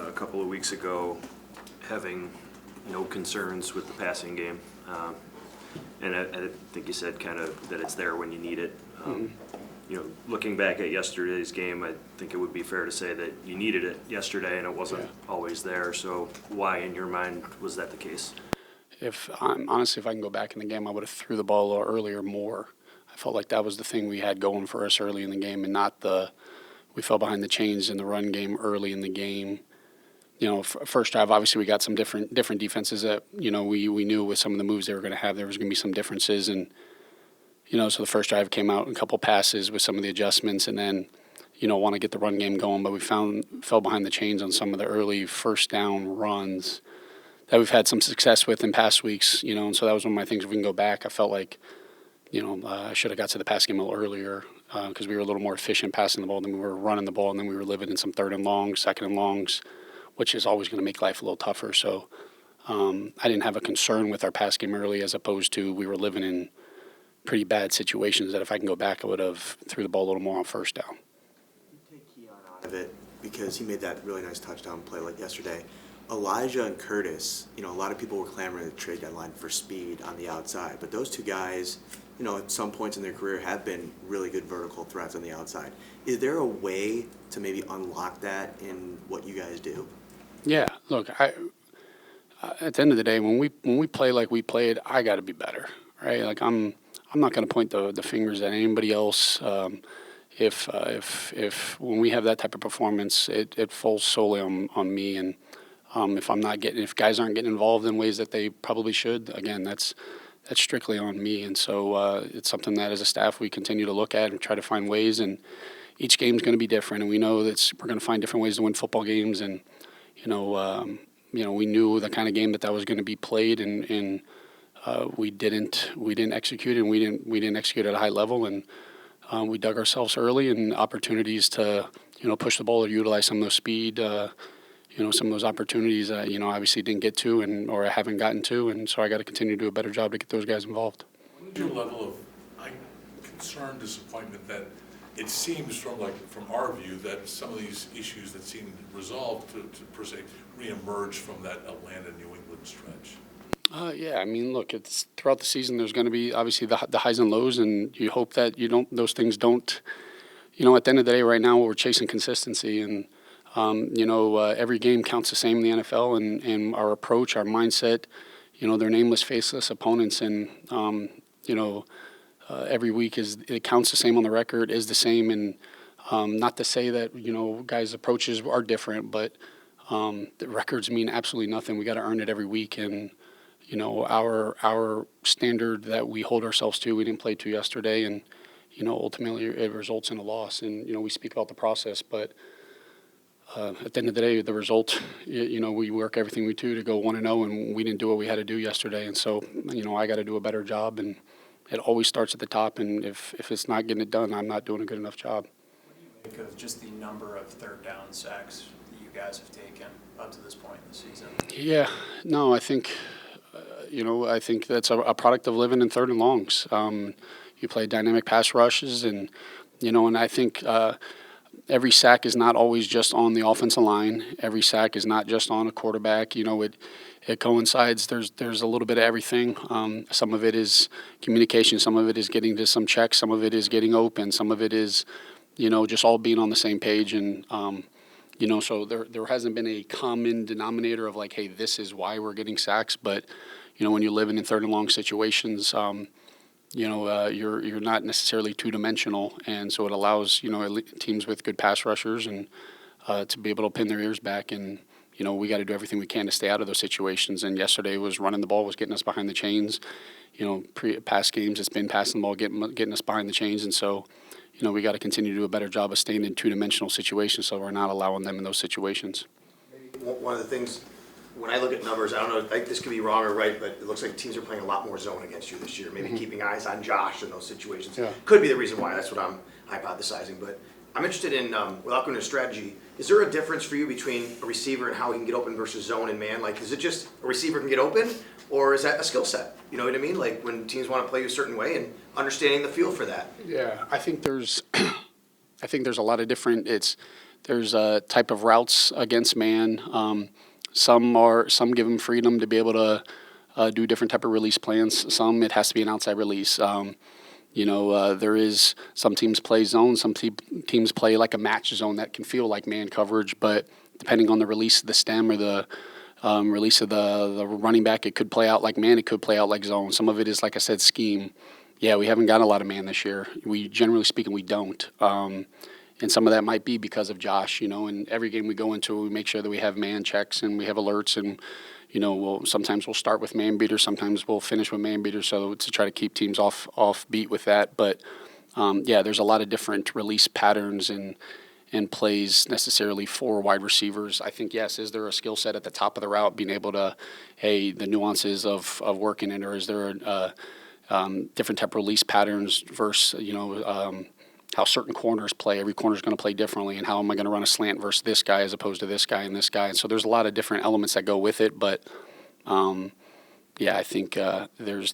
a couple of weeks ago having no concerns with the passing game. And I think you said kind of that it's there when you need it. Looking back at yesterday's game, I think it would be fair to say that you needed it yesterday and it wasn't always there. So why, in your mind, was that the case? If I can go back in the game, I would have threw the ball a little earlier more. I felt like that was the thing we had going for us early in the game, and not we fell behind the chains in the run game early in the game. First drive, obviously we got some different defenses that, we knew with some of the moves they were going to have, there was going to be some differences. And, so the first drive came out in a couple passes with some of the adjustments, and then, want to get the run game going. But we fell behind the chains on some of the early first down runs that we've had some success with in past weeks, and so that was one of my things. If we can go back, I felt like, I should have got to the pass game a little earlier because we were a little more efficient passing the ball than we were running the ball, and then we were living in some third and longs, second and longs, which is always going to make life a little tougher. So I didn't have a concern with our pass game early, as opposed to we were living in pretty bad situations that if I can go back, I would have threw the ball a little more on first down. You take Keon out of it because he made that really nice touchdown play like yesterday. Elijah and Curtis, a lot of people were clamoring at the trade deadline for speed on the outside, but those two guys, at some points in their career have been really good vertical threats on the outside. Is there a way to maybe unlock that in what you guys do? Yeah, look, at the end of the day, when we play like we played, I got to be better, right? Like I'm not going to point the fingers at anybody else. If when we have that type of performance, it falls solely on me. And if guys aren't getting involved in ways that they probably should, again, that's strictly on me. And so it's something that as a staff we continue to look at and try to find ways. And each game's going to be different, and we know that we're going to find different ways to win football games. And we knew the kind of game that was going to be played, and we didn't execute, and we didn't execute at a high level, and we dug ourselves early and opportunities to push the ball or utilize some of those speed, some of those opportunities obviously didn't get to or I haven't gotten to, and so I got to continue to do a better job to get those guys involved. What is your level of concern, disappointment that it seems from our view that some of these issues that seem resolved to per se reemerge from that Atlanta-New England stretch? Yeah, I mean, look, it's throughout the season. There's going to be obviously the highs and lows, and you hope that those things don't. At the end of the day, right now we're chasing consistency, and every game counts the same in the NFL, and our approach, our mindset. They're nameless, faceless opponents, and every week it counts the same on the record, is the same, and not to say that guys' approaches are different, but the records mean absolutely nothing. We got to earn it every week, and our standard that we hold ourselves to. We didn't play to yesterday, and ultimately it results in a loss. And we speak about the process, but at the end of the day, the result, we work everything we do to go 1-0, and we didn't do what we had to do yesterday. And so I got to do a better job, and it always starts at the top. And if it's not getting it done, I'm not doing a good enough job. What do you make of just the number of third down sacks that you guys have taken up to this point in the season? Yeah, no, I think that's a product of living in third and longs. You play dynamic pass rushes, and I think every sack is not always just on the offensive line. Every sack is not just on a quarterback. It coincides. There's a little bit of everything. Some of it is communication. Some of it is getting to some checks. Some of it is getting open. Some of it is, just all being on the same page. And so there hasn't been a common denominator of like, hey, this is why we're getting sacks. But when you're living in third and long situations, you're not necessarily two-dimensional, and so it allows teams with good pass rushers and to be able to pin their ears back. And we got to do everything we can to stay out of those situations. And yesterday was running the ball, was getting us behind the chains. Past games, it's been passing the ball, getting us behind the chains, and so we got to continue to do a better job of staying in two-dimensional situations, so we're not allowing them in those situations. Maybe one of the things, when I look at numbers, I don't know, this could be wrong or right, but it looks like teams are playing a lot more zone against you this year. Maybe keeping eyes on Josh in those situations. Yeah. Could be the reason why. That's what I'm hypothesizing. But I'm interested in, without going into strategy, is there a difference for you between a receiver and how he can get open versus zone and man? Like, is it just a receiver can get open, or is that a skill set? You know what I mean? Like, when teams want to play you a certain way and understanding the feel for that. Yeah, I think there's a lot of different. there's a type of routes against man. Some give them freedom to be able to do different type of release plans. Some it has to be an outside release. There is some teams play zone, some teams play like a match zone that can feel like man coverage, but depending on the release of the stem or the release of the running back, it could play out like man, it could play out like zone. Some of it is, like I said, scheme. Yeah, we haven't got a lot of man this year. We generally speaking, we don't. And some of that might be because of Josh, and every game we go into, we make sure that we have man checks and we have alerts, and sometimes we'll start with man beaters, sometimes we'll finish with man beaters, so to try to keep teams off beat with that. But there's a lot of different release patterns and plays necessarily for wide receivers. I think, yes, is there a skill set at the top of the route, being able to, the nuances of working it, or is there a different type of release patterns versus, how certain corners play. Every corner is going to play differently, and how am I going to run a slant versus this guy as opposed to this guy and this guy. And so there's a lot of different elements that go with it. But I think there's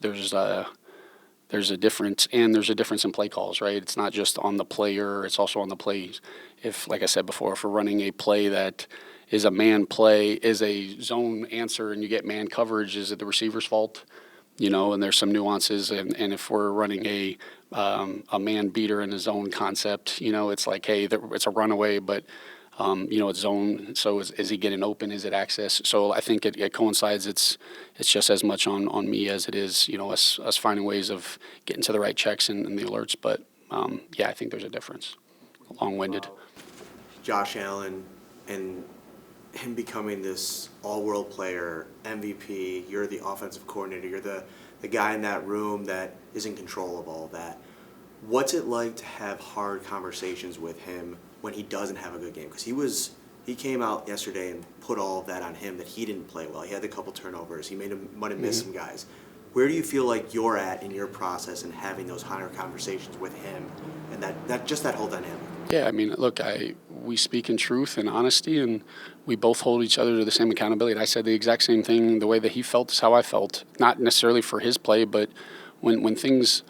a difference, and there's a difference in play calls, right? It's not just on the player; it's also on the plays. If, like I said before, if we're running a play that is a man play, is a zone answer, and you get man coverage, is it the receiver's fault? And there's some nuances. And if we're running a man beater in a zone concept, it's like, hey, it's a runaway, but it's zone. So is he getting open? Is it access? So I think it coincides. It's just as much on me as it is, us finding ways of getting to the right checks and the alerts. But I think there's a difference. Long-winded. Josh Allen and him becoming this all-world player, MVP, you're the offensive coordinator, you're the guy in that room that is in control of all that. What's it like to have hard conversations with him when he doesn't have a good game? Because he came out yesterday and put all of that on him, that he didn't play well. He had a couple turnovers. He might have missed some guys. Where do you feel like you're at in your process and having those harder conversations with him and that whole dynamic? Yeah, I mean, look, we speak in truth and honesty, and we both hold each other to the same accountability. I said the exact same thing. The way that he felt is how I felt. Not necessarily for his play, but when things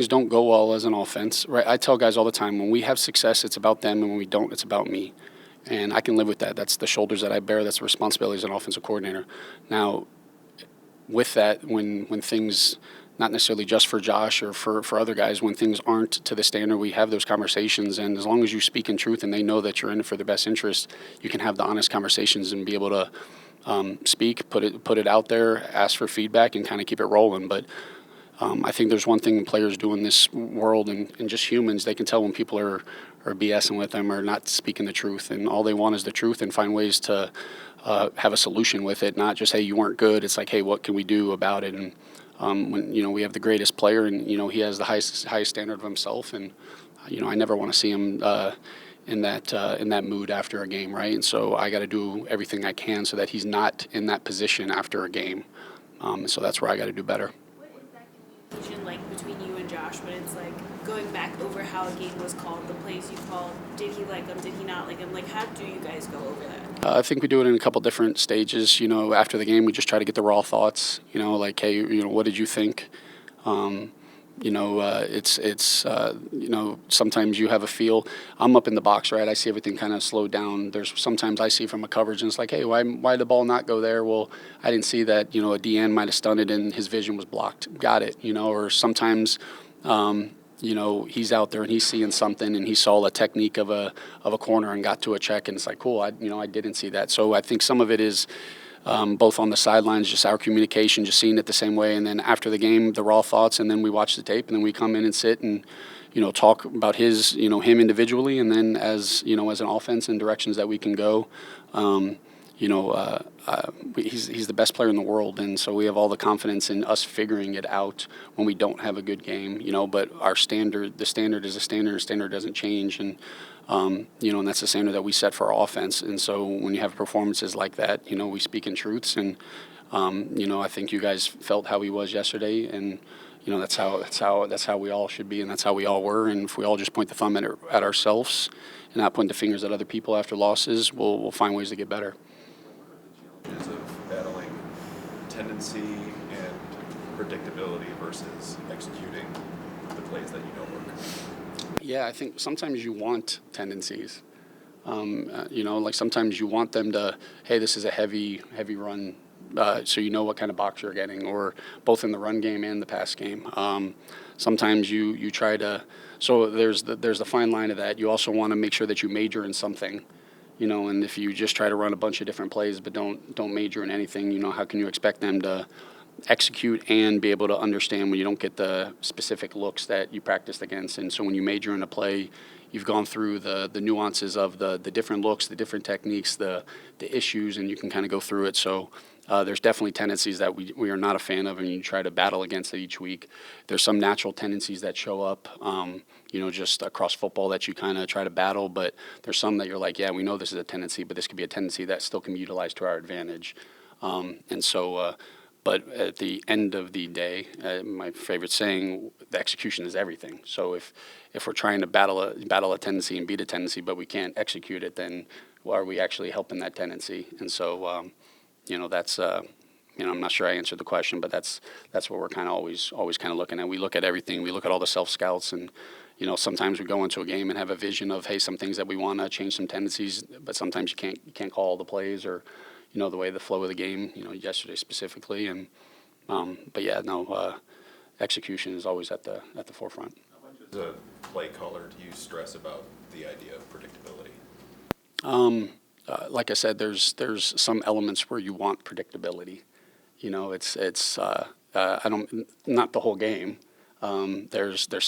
don't go well as an offense, right? I tell guys all the time, when we have success, it's about them, and when we don't, it's about me. And I can live with that. That's the shoulders that I bear. That's the responsibility as an offensive coordinator. Now, with that, when things, not necessarily just for Josh or for other guys, when things aren't to the standard, we have those conversations. And as long as you speak in truth and they know that you're in it for their best interest, you can have the honest conversations and be able to speak, put it out there, ask for feedback, and kind of keep it rolling. But I think there's one thing players do in this world, and just humans, they can tell when people are BSing with them or not speaking the truth, and all they want is the truth and find ways to have a solution with it, not just, hey, you weren't good. It's like, hey, what can we do about it? And when we have the greatest player, and he has the highest standard of himself, and I never want to see him in that mood after a game, right? And so I got to do everything I can so that he's not in that position after a game. So that's where I got to do better. What is that communication like between you and Josh when it's like going back over how a game was called, the plays you called? Did he like them? Did he not like them? Like, how do you guys go over that? I think we do it in a couple different stages. After the game, we just try to get the raw thoughts. Like, hey, what did you think? Sometimes you have a feel. I'm up in the box, right? I see everything kind of slowed down. There's sometimes I see from a coverage, and it's like, hey, why did the ball not go there? Well, I didn't see that. A DN might have stunned it, and his vision was blocked. Got it. Or sometimes. He's out there and he's seeing something, and he saw a technique of a corner and got to a check, and it's like, cool, I didn't see that. So I think some of it is both on the sidelines, just our communication, just seeing it the same way, and then after the game, the raw thoughts, and then we watch the tape, and then we come in and sit and talk about him individually, and then as as an offense and directions that we can go. He's the best player in the world, and so we have all the confidence in us figuring it out when we don't have a good game, but the standard is a standard. The standard doesn't change, and and that's the standard that we set for our offense. And so when you have performances like that, we speak in truths, and I think you guys felt how he was yesterday, and that's how we all should be, and that's how we all were. And if we all just point the thumb at ourselves and not point the fingers at other people after losses, we'll find ways to get better. Of battling tendency and predictability versus executing the plays that work. Yeah, I think sometimes you want tendencies. Like sometimes you want them to, hey, this is a heavy run, so you know what kind of box you're getting, or both in the run game and the pass game. Sometimes you try to, so there's the fine line of that. You also want to make sure that you major in something. And if you just try to run a bunch of different plays but don't major in anything, how can you expect them to execute and be able to understand when you don't get the specific looks that you practiced against? And so when you major in a play, you've gone through the nuances of the different looks, the different techniques, the issues, and you can kind of go through it. So there's definitely tendencies that we are not a fan of, and you try to battle against it each week. There's some natural tendencies that show up, just across football that you kind of try to battle, but there's some that you're like, yeah, we know this is a tendency, but this could be a tendency that still can be utilized to our advantage. But at the end of the day, my favorite saying, the execution is everything. So if we're trying to battle a tendency and beat a tendency, but we can't execute it, then are we actually helping that tendency? And so, that's, I'm not sure I answered the question, but that's what we're kind of always kind of looking at. We look at everything. We look at all the self-scouts, and, sometimes we go into a game and have a vision of, hey, some things that we want to change, some tendencies, but sometimes you can't call all the plays or, the way the flow of the game, yesterday specifically. And, execution is always at the forefront. How much as a play caller do you stress about the idea of predictability? Like I said, there's some elements where you want predictability. It's I don't, not the whole game. There's a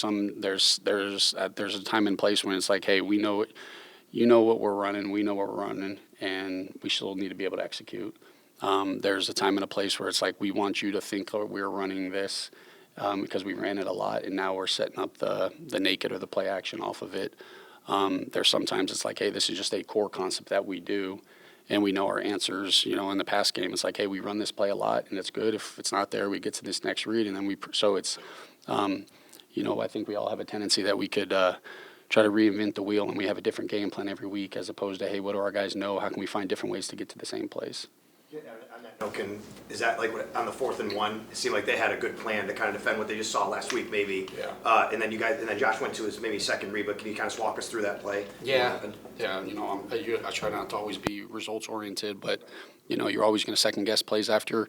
time and place when it's like, hey, we know what we're running, we know what we're running, and we still need to be able to execute. There's a time and a place where it's like, we want you to think that we're running this because we ran it a lot, and now we're setting up the naked or the play action off of it. There's sometimes it's like, hey, this is just a core concept that we do, and we know our answers. In the past game, it's like, hey, we run this play a lot, and it's good. If it's not there, we get to this next read, and then so it's, I think we all have a tendency that we could try to reinvent the wheel, and we have a different game plan every week, as opposed to, hey, what do our guys know? How can we find different ways to get to the same place? Yeah, on that note, is that like on the 4th and 1? It seemed like they had a good plan to kind of defend what they just saw last week, maybe. Yeah. And then Josh went to his maybe second read, but can you kind of walk us through that play? Yeah. I try not to always be results oriented, but you're always going to second guess plays after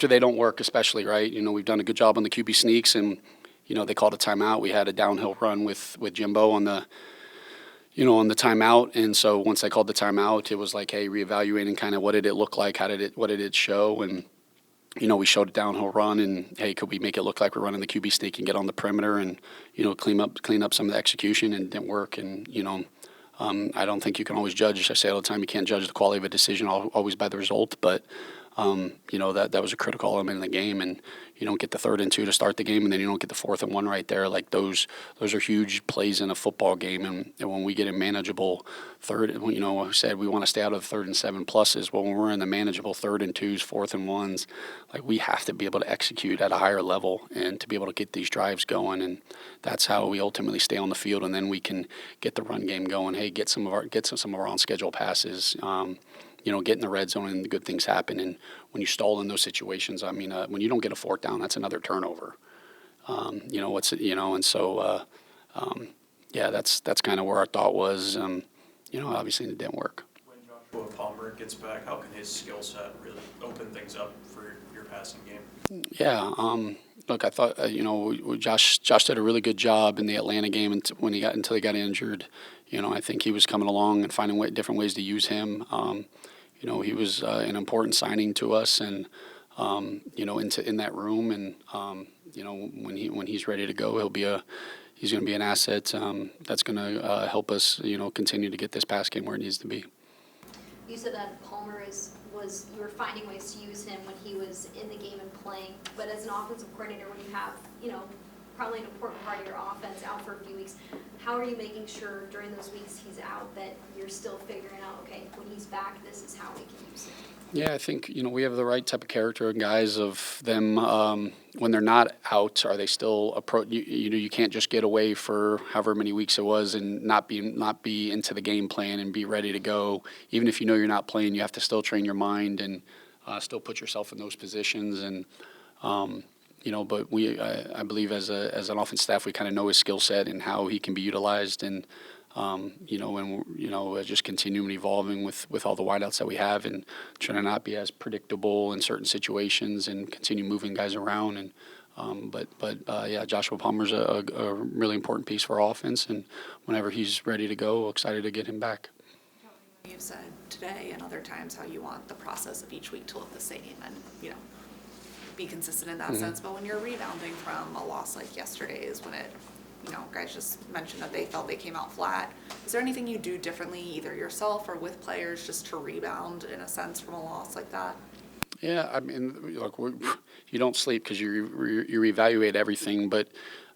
they don't work, especially, right? We've done a good job on the QB sneaks, and they called a timeout. We had a downhill run with Jimbo on the timeout. And so once they called the timeout, it was like, hey, reevaluating kind of what did it look like? What did it show? And, we showed a downhill run, and, hey, could we make it look like we're running the QB sneak and get on the perimeter and, clean up some of the execution, and it didn't work. And, I don't think you can always judge. I say all the time, you can't judge the quality of a decision always by the result, but that was a critical element in the game, and you don't get the 3rd and 2 to start the game, and then you don't get the 4th and 1 right there. Like those are huge plays in a football game, and when we get a manageable third, I said we want to stay out of the 3rd and 7 pluses. Well, when we're in the manageable 3rd and 2s, 4th and 1s, like we have to be able to execute at a higher level and to be able to get these drives going, and that's how we ultimately stay on the field, and then we can get the run game going. Hey, get some of our on schedule passes. Get in the red zone and the good things happen. And when you stall in those situations, when you don't get a 4th down, that's another turnover. That's kind of where our thought was. Obviously it didn't work. When Joshua Palmer gets back, how can his skill set really open things up for your passing game? Yeah. Look, I thought, Josh did a really good job in the Atlanta game until he got injured. I think he was coming along and finding different ways to use him. He was an important signing to us, and in that room, and when he's ready to go, he's going to be an asset that's going to help us continue to get this pass game where it needs to be. You said that Palmer you were finding ways to use him when he was in the game and playing, but as an offensive coordinator, when you have probably an important part of your offense out for a few weeks, how are you making sure during those weeks he's out that you're still figuring out, okay, when he's back, this is how we can use him? Yeah, I think, we have the right type of character and guys of them, when they're not out, are they still you can't just get away for however many weeks it was and not be into the game plan and be ready to go. Even if you're not playing, you have to still train your mind and still put yourself in those positions. And, but I believe as an offense staff, we kind of know his skill set and how he can be utilized. And, Just continuing evolving with all the wideouts that we have and trying to not be as predictable in certain situations and continue moving guys around. And Joshua Palmer's a really important piece for our offense, and whenever he's ready to go, excited to get him back. You've said today and other times how you want the process of each week to look the same and, be consistent in that sense. But when you're rebounding from a loss like yesterday's, when it, guys just mentioned that they felt they came out flat. Is there anything you do differently, either yourself or with players, just to rebound in a sense from a loss like that? Yeah, I mean, look, you don't sleep because you reevaluate everything, but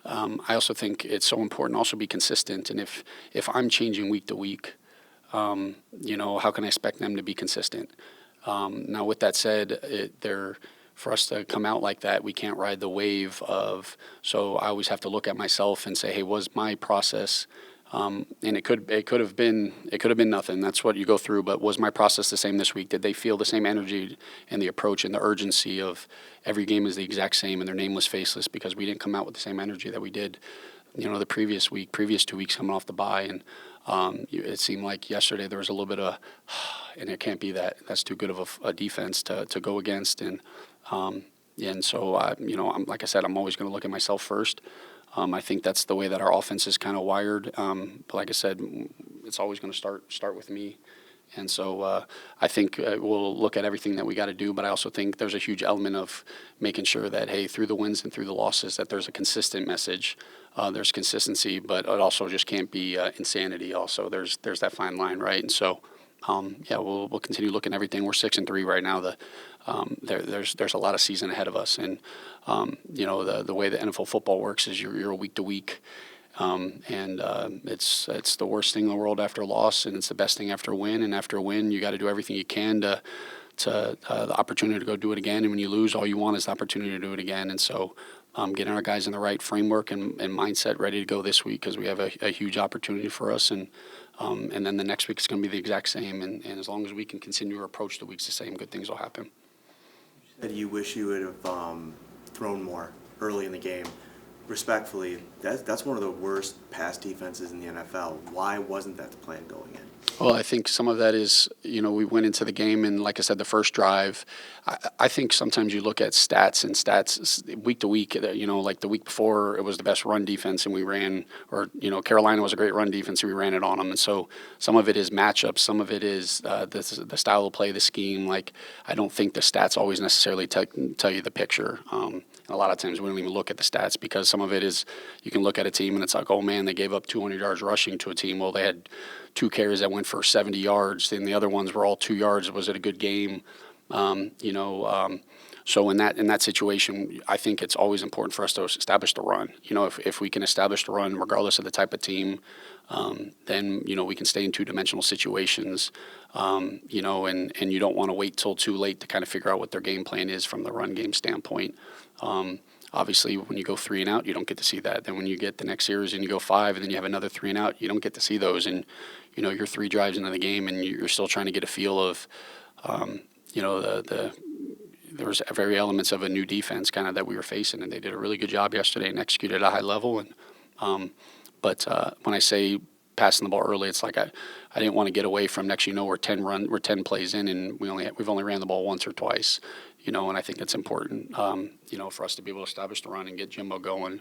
I also think it's so important to also be consistent. And if I'm changing week to week, how can I expect them to be consistent? Now, with that said, for us to come out like that, we can't ride the wave of. So I always have to look at myself and say, hey, was my process, and it could have been nothing. That's what you go through. But was my process the same this week? Did they feel the same energy and the approach and the urgency of every game is the exact same and their name was faceless because we didn't come out with the same energy that we did, the previous 2 weeks coming off the bye. And it seemed like yesterday there was a little bit of, and it can't be that. That's too good of a defense to go against. And so, I'm like I said, I'm always going to look at myself first. I think that's the way that our offense is kind of wired. But like I said, it's always going to start with me. And so I think we'll look at everything that we got to do. But I also think there's a huge element of making sure that, hey, through the wins and through the losses, that there's a consistent message. There's consistency, but it also just can't be insanity. Also, there's that fine line, right? And so, we'll continue looking at everything. We're 6-3 right now. There's a lot of season ahead of us, and the way the NFL football works is you're week to week, and it's the worst thing in the world after a loss, and it's the best thing after a win. And after a win, you got to do everything you can to the opportunity to go do it again. And when you lose, all you want is the opportunity to do it again. And so, getting our guys in the right framework and mindset ready to go this week because we have a huge opportunity for us. And then the next week is going to be the exact same. And as long as we can continue to approach the weeks the same, good things will happen. You said you wish you would have thrown more early in the game. Respectfully, that's one of the worst pass defenses in the NFL. Why wasn't that the plan going in? Well, I think some of that is, we went into the game and, like I said, the first drive, I think sometimes you look at stats week to week, like the week before it was the best run defense and we ran, or, Carolina was a great run defense and we ran it on them. And so some of it is matchups, some of it is the style of play, the scheme. Like, I don't think the stats always necessarily tell you the picture. A lot of times we don't even look at the stats because some of it is you can look at a team and it's like, oh, man, they gave up 200 yards rushing to a team. Well, they had 2 carries that went for 70 yards, and the other ones were all 2 yards. Was it a good game? So in that situation, I think it's always important for us to establish the run. If we can establish the run, regardless of the type of team, then we can stay in 2-dimensional situations. And you don't want to wait till too late to kind of figure out what their game plan is from the run game standpoint. Obviously, when you go 3 and out, you don't get to see that. Then when you get the next series and you go 5 and then you have another 3 and out, you don't get to see those. And, you're 3 drives into the game and you're still trying to get a feel of, there was very elements of a new defense kind of that we were facing. And they did a really good job yesterday and executed at a high level. And but when I say passing the ball early, it's like I didn't want to get away from next. We're 10 plays in and we've only ran the ball once or twice. And I think it's important, for us to be able to establish the run and get Jimbo going.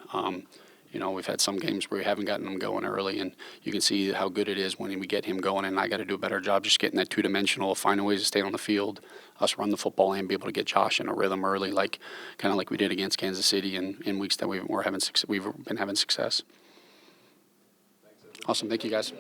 We've had some games where we haven't gotten him going early, and you can see how good it is when we get him going, and I got to do a better job just getting that 2-dimensional, finding ways to stay on the field, us run the football and be able to get Josh in a rhythm early, kind of like we did against Kansas City in weeks that we've been having success. Awesome. Thank you, guys.